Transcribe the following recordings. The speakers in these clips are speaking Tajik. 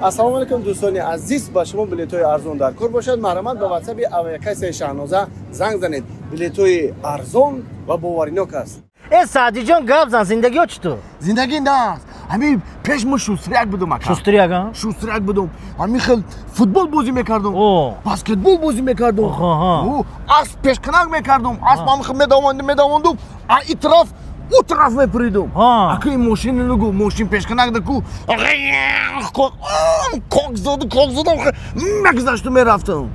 السلام علیکم دوستان عزیز، با شما بلیط‌های ارزان در کار باشد. مرحمت به واتساپ 91 زنگ زنید. بلیط‌های ارزان و باورناک است. سعدی جان گپ زن، زندگی ها چطور؟ زندگی نه، همین پیش ما شوستریک بودم اکا. شوستریک بودم. همین خیلی فوتبال بازی میکردم. بسکتبال بازی میکردم. از پیش کنار میکردم. از ما خیلی میدواندم. اطراف او طرف میپریدم. اکا این ماشین نگو، ماشین پیش کنار دکو. کوک زدم. مگذشتم میرفتم.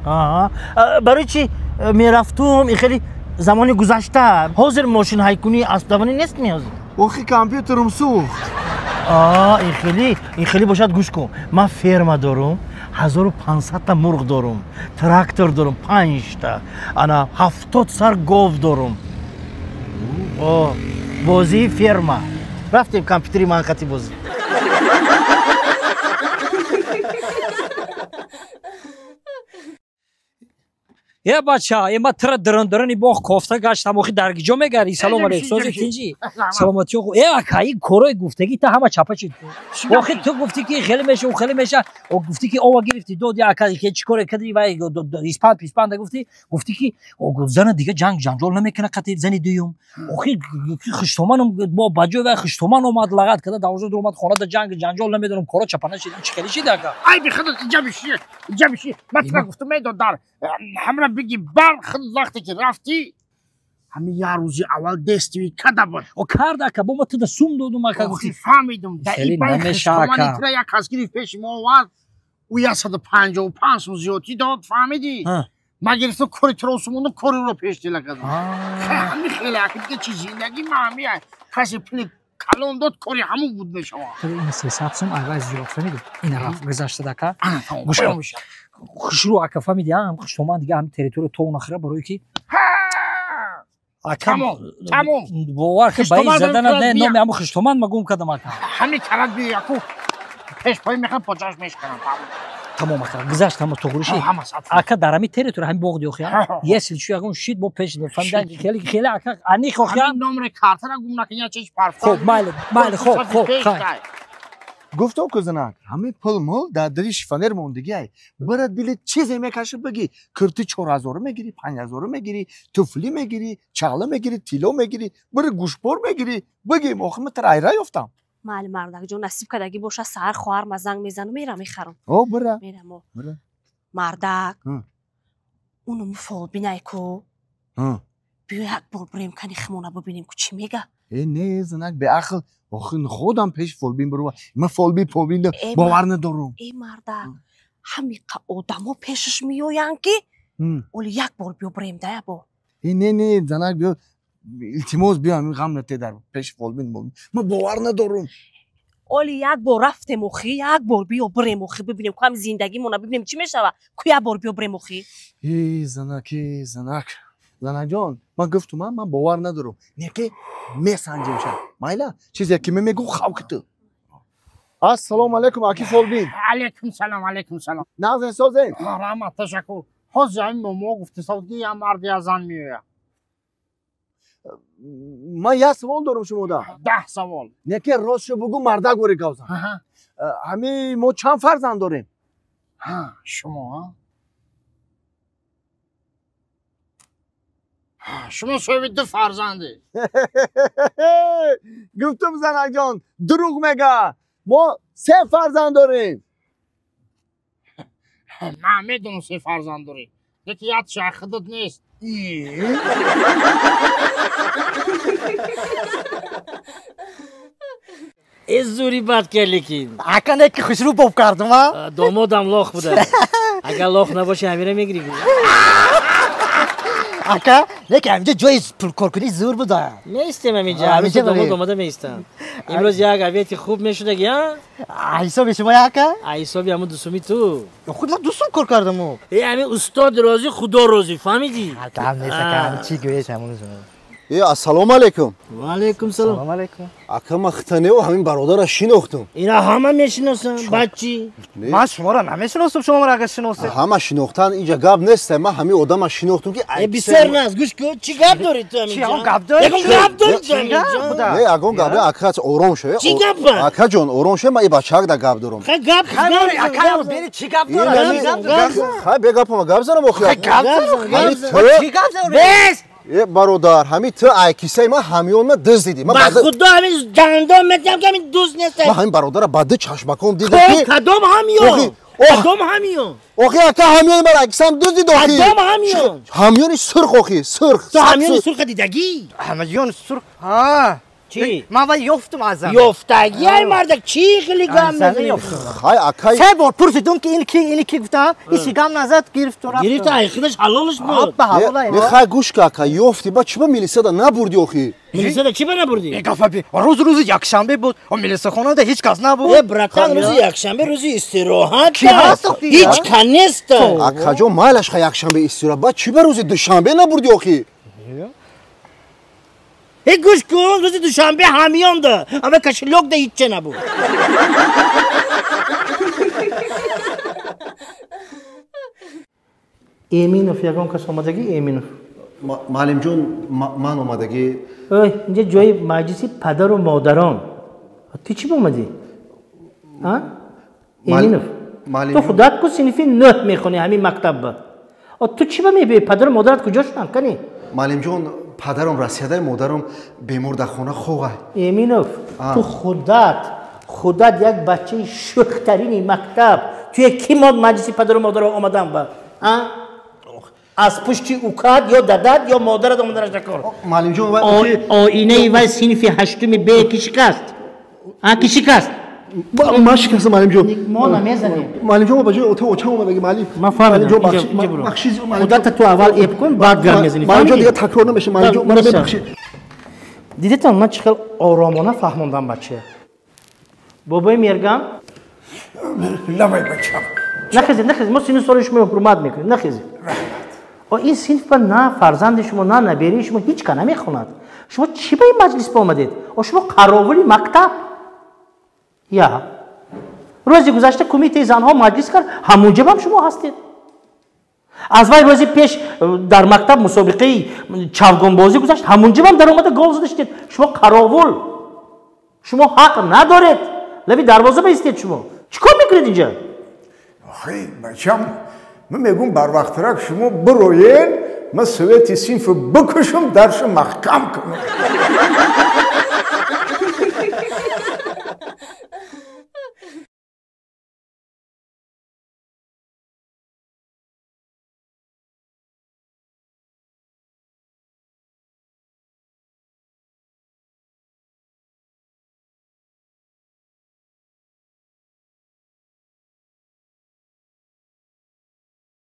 برای چی میرفتم؟ این خیلی زمانی گذشته. حاضر ماشین هایکونی اسب دوانی نیست میازی. اوخی کامپیوترم سوخت. این خیلی باشد گوش کن. من فرما دارم، 1500 تا مرغ دارم، تراکتور دارم 5 تا، انا 70 سر گاو دارم. بازی فرما رفتیم کامپیوتری منقطی بازی. یه بچه ما تر درندرانی با کوفته گشتم و درگی جا میگری. سلام علیکم سوزی تینجی سلامتی و ای اکای کورای گفتگی تا همه چپا چید. واخی تو گفتی که خیلی میشه و خیلی میشه و گفتی که آوا گرفتی دو دی اکای که چیکار کردی و اسپان گفتی که زن دیگه جنجال نمیکنه قطعی زنی دیوم. واخی خشتومانم با بجو و خشتومان اومد لغت کرده دوازه در اومد خونه در جنجال نمیدونم کورا چپانه شد چی خیلی شد اکا. ای بخدا اینجا بشی من گفتم میدون در همرا بگی خیلی وقتی که رفتی همین یه روزی اول دستوی کده بود و کرده که با ما تو در سوم دادم اکا گفتی فهمیدم در این باید خشتمانی تره یک کس گریف پیش ما آورد او 155 زیادی داد فهمیدی؟ من گرفتم کاری تراسموندم کاری رو پیش دیله کدم همین خیلی اکا دیگه چی زندگی مهمی هست کسی پلی کلان داد کاری همون بود میشه تو این 300 سوم اول زیاد فهمیدی؟ این رفت گذشته دکا گوشه خشرو اکا فهمیدی هم خشتمان دیگه هم تریتور تو نخره برای که تمام باور که باید زدن نه نامی همون خشتمان مگوم کدم اکا همین کرد بیا یکو پیش پای میخوام پاچاش میشکنم تمام اکا گذشت همه تو گروشی اکا در همین تریتور همین باغ دیو خیام یه سلشوی اگون شید با پیش فهمیدن خیلی اکا انی خو خیام همین نمره کارتر اگون نکنی چیش پرفان خوب مایل خوب گفتم کزنک همه پول مول در دری شیفانر موندگی ای برای دل چیزی میکشه بگی کرتی 4000 میگیری 5000 میگیری توفلی میگیری چاله میگیری تیلو میگیری برای گوشبر میگیری بگی مخم ترایرای افتم مال مردک جون نصیب کردگی باشه سر خوار مزنگ میزنم میرم میخرم میرم مردک اونو فول بینای کو بیا یک بار بریم کنی خمونه ببینیم که چی میگه نه زنک به عقل آخه خودم پیش فولبین برو من فولبین باور ندارم ای مردک همین آدمو پیشش میوین که ولی یک بار بیا بریم ده با نه زنک بیا التماس بیا همین غم نته در پیش فولبین من باور ندارم ولی یک بار رفته مخی یک بار بیا بریم مخی ببینیم که هم زندگی مونه ببینیم چی میشه و که یک بار بیا بریم مخی ای زنک جان من گفتم من باور ندارم نه که میسنجیم شد مایلا چیزی که میگو خاوکت السلام علیکم اکی فولبین علیکم سلام نازن سازن رحمت تشکر حاضر این ما گفته سازگی یا مردی از آن میوه من یه سوال دارم شما 10 سوال نه که راستشو بگو مرده گوری کازم همین ما چند فرزند داریم شما صاحب 2 فرزنده گفتم زنک جان دروغ میگه ما 3 فرزند داریم من میدونم 3 فرزند داریم یکی یاد شاخدت نیست از زوری بد کرد لیکن اکا نه که خوش رو پاپ کردم دامادم لاخ بوده اگر لاخ نباشه همیره میگیری اکا نه که همینجا جای پول کار کنی زور بوده نیستم همینجا همیشه داماد آمده میستم امروز یک عویتی خوب میشده گیا حسابی شما اکا حسابی همون دوستمی تو خود من دوستم کار کردم همین استاد راضی خدا راضی فهمیدی اکا هم نیست اکا چی گویش همون Ассалому алейкум. Ва алейкум салом. Салом алейкум. Ака махтанеу ҳамин бародарро шинохтам. Ина ҳама мешиносам, бачи. Ман шуморо намешиносам, шумо маро агар шиносед. Ҳама шинохтан инҷа гап нест. Ман ҳамин одамро шинохтам ки бисер нас, гӯш кун. Чӣ гап доред ту ҳаминҷа? Чӣ ягон гап доред? Ягон гап доред ту ҳаминҷа? Не, ягон гап. Ака ором шав. Чӣ гапа? Акаҷон, ором шав. Ман ин бачаҳакда гап дорам. Ха гап, Акаё бери чӣ гап дорад? Хай бегапама гап занам охир. Гап чӣ гап дорад? бес. Бародар, ҳамин ту айкисаи ман ҳамёнма дӯст дидӣ. ба худо ҳамин ҷандон метам ки ҳамин дӯст нестам. Ман ҳамин бародарро ба ду чашмаком дидам ки кадом ҳамён? кадом ҳамён? охи ака ҳамёни ман айкисам дӯст дид охи. кадом ҳамён? ҳамёни сурх охи, сурх. ту ҳамёни сурха дидагӣ? ҳамёни сурх. Ҳа. Чӣ? Ман ва ёфтам аз зам. ёфтагӣ ай мардак чӣ хеле гам мезанӣ? Хай акай. Се бор пурсидум ки ин ки гуфтам, ин гам назад гирифту рафт. гирифта айхидаш ҳалолаш буд. Не хай гӯш ка ака ёфти ба чӣ ба милисада набурди охи? милисада чӣ ба набурдӣ? Гафаби. Рӯзи якшанбе буд. Милисахонада ҳеҷ кас набуд. братан рӯзи якшанбе рӯзи истироҳат Ки ҳаст охи? ҳеҷ кас неста. Акаҷон майлаш хай якшанбе истироҳат. Ба чӣ ба рӯзи душанбе набурди охи? гӯш кун рӯзи душанбе ҳамёнда. ама кашилёкда ҳеҷче набуд. эминов ягон кас омадагӣ эминов маълимҷон ман омадагӣ ой инҷа ҷои маҷлиси падару модарон ту чӣ омадӣ эминов ту худат ку синфи 9 мехонӣ ҳамин мактабба ту чӣ ба мебии падару модарат куҷо шуданд кани маълимҷон падарам расиядаи модарам бемор дар хона хогай эминов ту худат як бачаи шӯхтарини мактаб туе ки мод маҷлиси падару мадаро омадан ба аз пушти укат ё дадат ё модарат омаданаш дакор маълимҷон оинаи вай синфи ҳаштуми бе ки шикаст ки шикаст ман шикастам маълимҷон мо намезанем маълимҷон ба ҷои ота очам омадаги маълим ман фаҳмидам худата ту аввал эб кун баъд гар мезанӣ маълимҷон дига такрор намеша маълимҷон мана бебахшед дидитон ман чӣ хел оромона фаҳмондам бача бобои мергам навай бачам нахезед мо сину соли шумо ҳурмат мекунем нахезед ин синфа на фарзанди шумо на наберии шумо ҳеҷ ка намехонад шумо чӣ ба ин маҷлис ба омадед шумо қаровули мактаб я рӯзи гузашта кумитаи занҳо маҷлис кард ҳамунҷа ҳам шумо ҳастед аз вай рӯзи пеш дар мактаб мусобиқаи чавгонбозӣ гузашт ҳамунҷа ҳам дар омада гол задаштед шумо қаровул шумо ҳақ надоред лави дарвоза баистед шумо чӣ кор мекунед инҷа охи бачам ман мегӯм барвақтрак шумо бироен ман совети синфу бикушам даршу маҳкам кунам